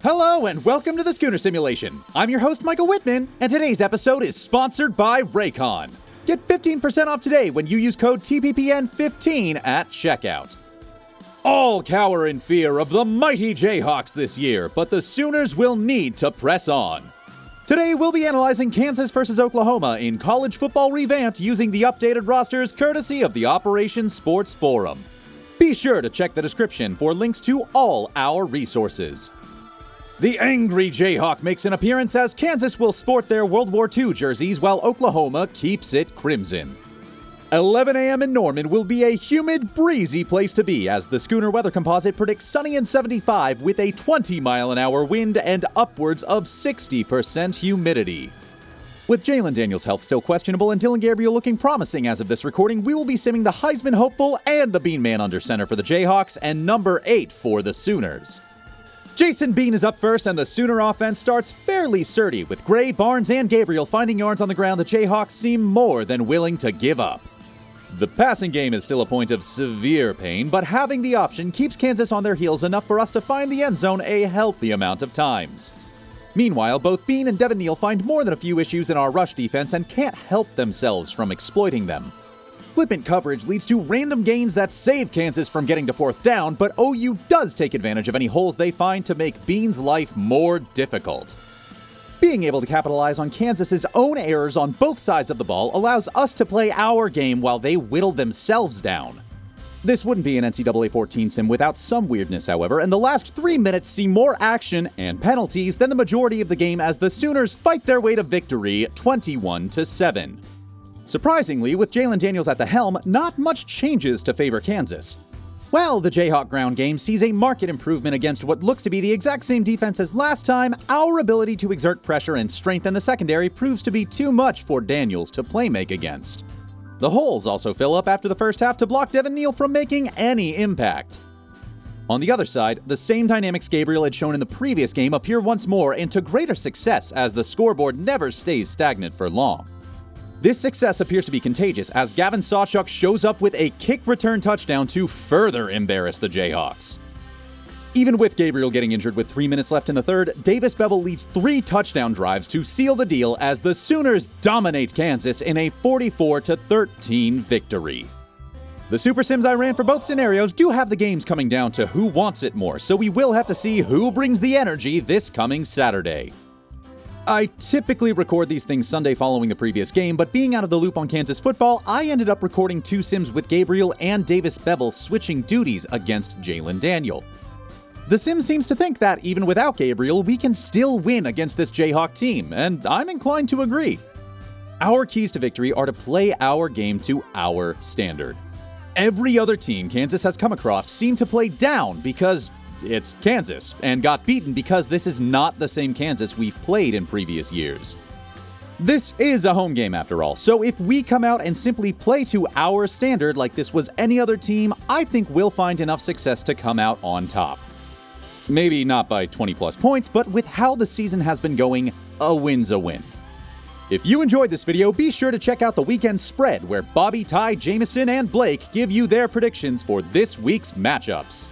Hello and welcome to the Schooner Simulation. I'm your host Michael Wittman, and today's episode is sponsored by Raycon. Get 15% off today when you use code TPPN15 at checkout. All cower in fear of the mighty Jayhawks this year, but the Sooners will need to press on. Today we'll be analyzing Kansas versus Oklahoma in college football revamped using the updated rosters courtesy of the Operation Sports Forum. Be sure to check the description for links to all our resources. The angry Jayhawk makes an appearance as Kansas will sport their World War II jerseys while Oklahoma keeps it crimson. 11 a.m. in Norman will be a humid, breezy place to be as the Schooner Weather Composite predicts sunny and 75 with a 20-mile-an-hour wind and upwards of 60% humidity. With Jalen Daniels' health still questionable and Dylan Gabriel looking promising as of this recording, we will be simming the Heisman hopeful and the Bean Man under center for the Jayhawks and number 8 for the Sooners. Jason Bean is up first, and the Sooner offense starts fairly sturdy, with Gray, Barnes, and Gabriel finding yards on the ground the Jayhawks seem more than willing to give up. The passing game is still a point of severe pain, but having the option keeps Kansas on their heels enough for us to find the end zone a healthy amount of times. Meanwhile, both Bean and Devin Neal find more than a few issues in our rush defense and can't help themselves from exploiting them. Flippant coverage leads to random gains that save Kansas from getting to fourth down, but OU does take advantage of any holes they find to make Bean's life more difficult. Being able to capitalize on Kansas's own errors on both sides of the ball allows us to play our game while they whittle themselves down. This wouldn't be an NCAA 14 sim without some weirdness, however, and the last 3 minutes see more action and penalties than the majority of the game as the Sooners fight their way to victory 21-7. Surprisingly, with Jalen Daniels at the helm, not much changes to favor Kansas. While the Jayhawk ground game sees a marked improvement against what looks to be the exact same defense as last time, our ability to exert pressure and strengthen the secondary proves to be too much for Daniels to playmake against. The holes also fill up after the first half to block Devin Neal from making any impact. On the other side, the same dynamics Gabriel had shown in the previous game appear once more and to greater success as the scoreboard never stays stagnant for long. This success appears to be contagious as Gavin Sawchuk shows up with a kick return touchdown to further embarrass the Jayhawks. Even with Gabriel getting injured with 3 minutes left in the third, Davis Bevell leads 3 touchdown drives to seal the deal as the Sooners dominate Kansas in a 44-13 victory. The Super Sims I ran for both scenarios do have the games coming down to who wants it more, so we will have to see who brings the energy this coming Saturday. I typically record these things Sunday following the previous game, but being out of the loop on Kansas football, I ended up recording 2 sims with Gabriel and Davis Bevell switching duties against Jalen Daniel. The sim seems to think that even without Gabriel, we can still win against this Jayhawk team, and I'm inclined to agree. Our keys to victory are to play our game to our standard. Every other team Kansas has come across seemed to play down because it's Kansas, and got beaten because this is not the same Kansas we've played in previous years. This is a home game after all, so if we come out and simply play to our standard like this was any other team, I think we'll find enough success to come out on top. Maybe not by 20 plus points, but with how the season has been going, a win's a win. If you enjoyed this video, be sure to check out the weekend spread where Bobby, Ty, Jameson, and Blake give you their predictions for this week's matchups.